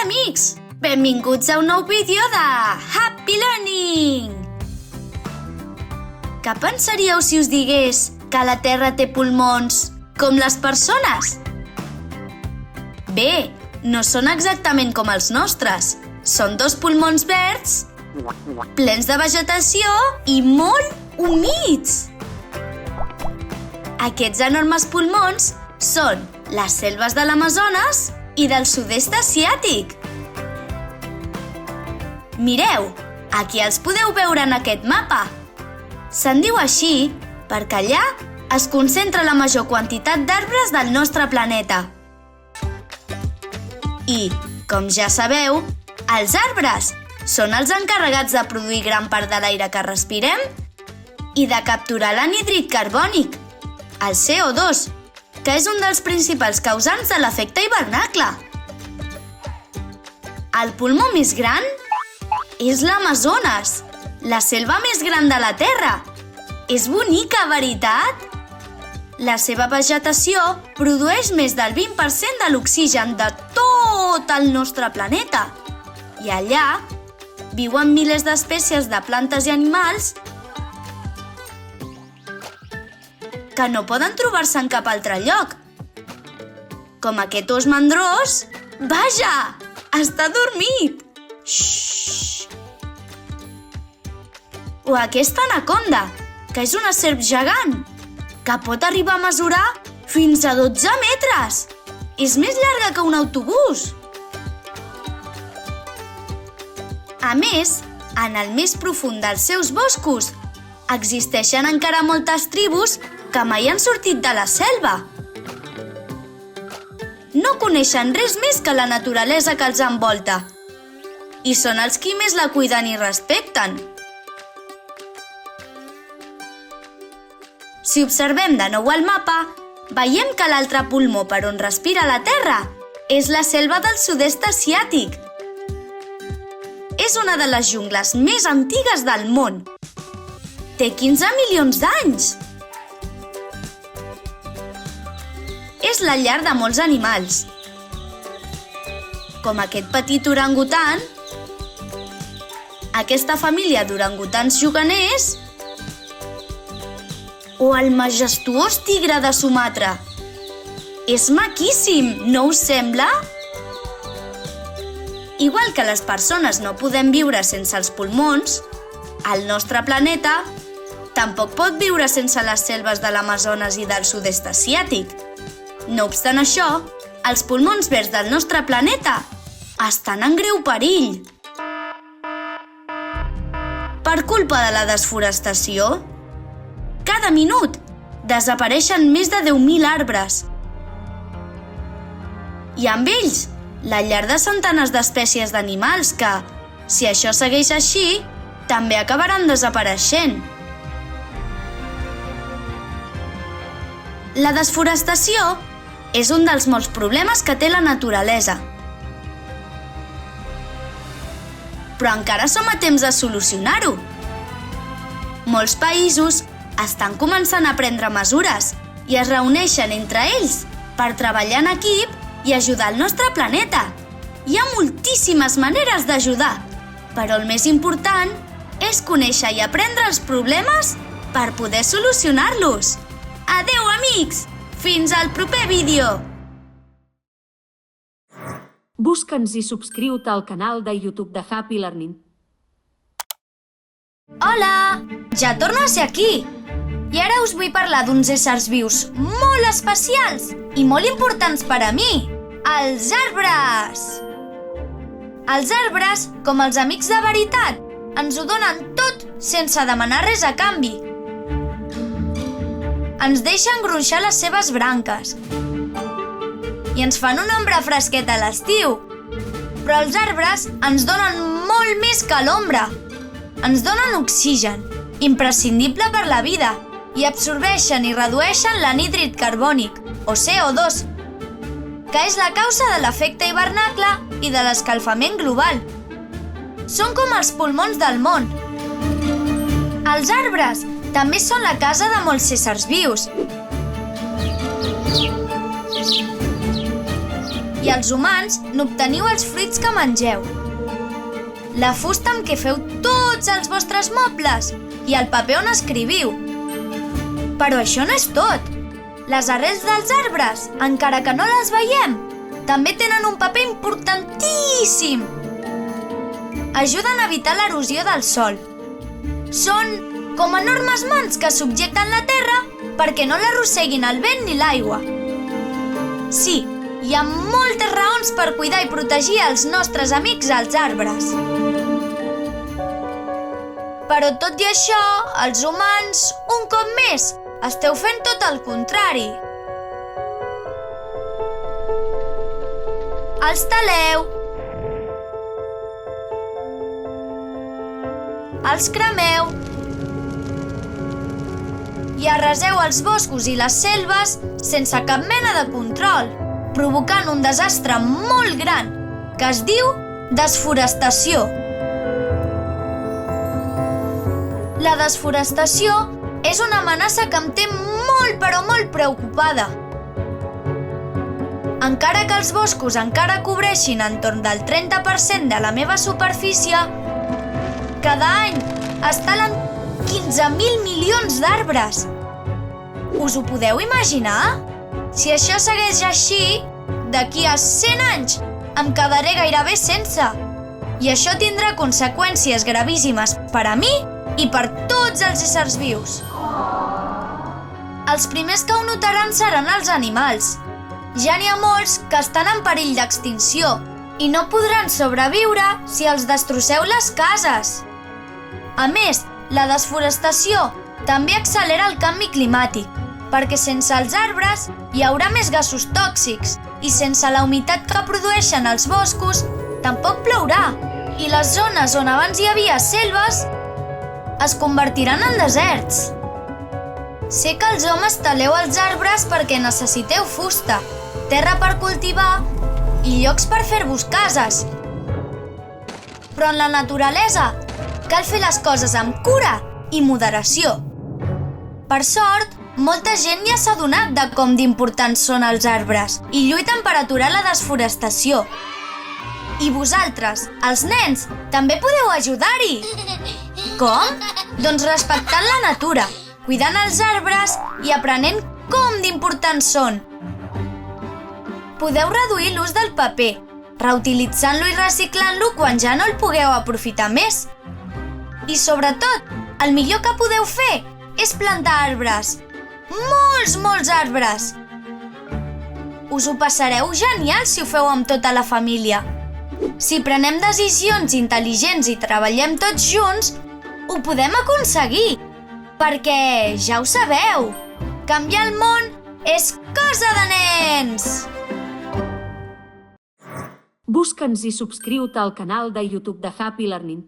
Hola, amics! Benvinguts a un nou vídeo de Happy Learning! Què pensaríeu si us digués que la Terra té pulmons com les persones? Bé, no són exactament com els nostres. Són dos pulmons verds, plens de vegetació i molt humits. Aquests enormes pulmons són les selves de l'Amazones i del sud-est asiàtic. Mireu, aquí els podeu veure en aquest mapa. Se'n diu així perquè allà es concentra la major quantitat d'arbres del nostre planeta. I, com ja sabeu, els arbres són els encarregats de produir gran part de l'aire que respirem i de capturar l'anhídrid carbònic, el CO2, que és un dels principals causants de l'efecte hivernacle. El pulmó més gran és l'Amazones, la selva més gran de la Terra. És bonica, veritat? La seva vegetació produeix més del 20% de l'oxigen de tot el nostre planeta. I allà viuen milers d'espècies de plantes i animals que no poden trobar-se en cap altre lloc. Com aquest os mandrós. Vaja! Està dormit! Xxxt! O aquesta anaconda, que és una serp gegant, que pot arribar a mesurar fins a 12 metres. És més llarga que un autobús. A més, en el més profund dels seus boscos, existeixen encara moltes tribus que mai han sortit de la selva. No coneixen res més que la naturalesa que els envolta i són els qui més la cuiden i respecten. Si observem de nou el mapa, veiem que l'altre pulmó per on respira la Terra és la selva del sud-est asiàtic. És una de les jungles més antigues del món. Té 15 milions d'anys. És la llar de molts animals, com aquest petit orangutan, aquesta família d'orangutans juganers o el majestuós tigre de Sumatra. És maquíssim, no us sembla? Igual que les persones no podem viure sense els pulmons, el nostre planeta tampoc pot viure sense les selves de l'Amazones i del sud-est asiàtic. No obstant això, els pulmons verds del nostre planeta estan en greu perill. Per culpa de la desforestació, cada minut desapareixen més de 10.000 arbres. I amb ells, la llar de centenars d'espècies d'animals que, si això segueix així, també acabaran desapareixent. La desforestació és un dels molts problemes que té la naturalesa. Però encara som a temps de solucionar-ho. Molts països estan començant a prendre mesures i es reuneixen entre ells per treballar en equip i ajudar el nostre planeta. Hi ha moltíssimes maneres d'ajudar, però el més important és conèixer i aprendre els problemes per poder solucionar-los. Adeu, amics! Fins al proper vídeo! Busca'ns i subscriu-te al canal de YouTube de Happy Learning. Hola! Ja torno a ser aquí! I ara us vull parlar d'uns éssers vius molt especials i molt importants per a mi, els arbres! Els arbres, com els amics de veritat, ens ho donen tot sense demanar res a canvi. Ens deixen gronxar les seves branques i ens fan una ombra fresqueta a l'estiu. Però els arbres ens donen molt més que l'ombra. Ens donen oxigen, imprescindible per la vida, i absorbeixen i redueixen l'anhídrid carbònic, o CO2, que és la causa de l'efecte hivernacle i de l'escalfament global. Són com els pulmons del món. Els arbres també són la casa de molts éssers vius. I i els humans n'obteniu els fruits que mengeu, la fusta amb què feu tots els vostres mobles i el paper on escriviu. Però això no és tot. Les arrels dels arbres, encara que no les veiem, també tenen un paper importantíssim. Ajuden a evitar l'erosió del sòl. Són com enormes mans que subjecten la terra perquè no l'arrosseguin el vent ni l'aigua. Sí, hi ha moltes raons per cuidar i protegir els nostres amics els arbres. Però tot i això, els humans, un cop més, esteu fent tot el contrari. Els taleu, els cremeu i arraseu els boscos i les selves sense cap mena de control, provocant un desastre molt gran que es diu desforestació. La desforestació és una amenaça que em té molt però molt preocupada. Encara que els boscos encara cobreixin entorn del 30% de la meva superfície, cada any es talen 15.000 milions d'arbres. Us ho podeu imaginar? Si això segueix així, d'aquí a 100 anys em quedaré gairebé sense. I això tindrà conseqüències gravíssimes per a mi i per tots els éssers vius. Els primers que ho notaran seran els animals. Ja n'hi ha molts que estan en perill d'extinció i no podran sobreviure si els destrosseu les cases. A més, la desforestació també accelera el canvi climàtic, perquè sense els arbres hi haurà més gasos tòxics i sense la humitat que produeixen els boscos tampoc plourà i les zones on abans hi havia selves es convertiran en deserts. Sé que els homes taleu els arbres perquè necessiteu fusta, terra per cultivar i llocs per fer-vos cases. Però en la naturalesa cal fer les coses amb cura i moderació. Per sort, molta gent ja s'ha adonat de com d'importants són els arbres i lluiten per aturar la desforestació. I vosaltres, els nens, també podeu ajudar-hi. Com? Doncs respectant la natura, cuidant els arbres i aprenent com d'importants són. Podeu reduir l'ús del paper, reutilitzant-lo i reciclant-lo quan ja no el pugueu aprofitar més. I sobretot, el millor que podeu fer és plantar arbres. Molts arbres! Us ho passareu genial si ho feu amb tota la família. Si prenem decisions intel·ligents i treballem tots junts, ho podem aconseguir. Perquè, ja ho sabeu, canviar el món és cosa de nens! Busca'ns i subscriu-te al canal de YouTube de Happy Learning.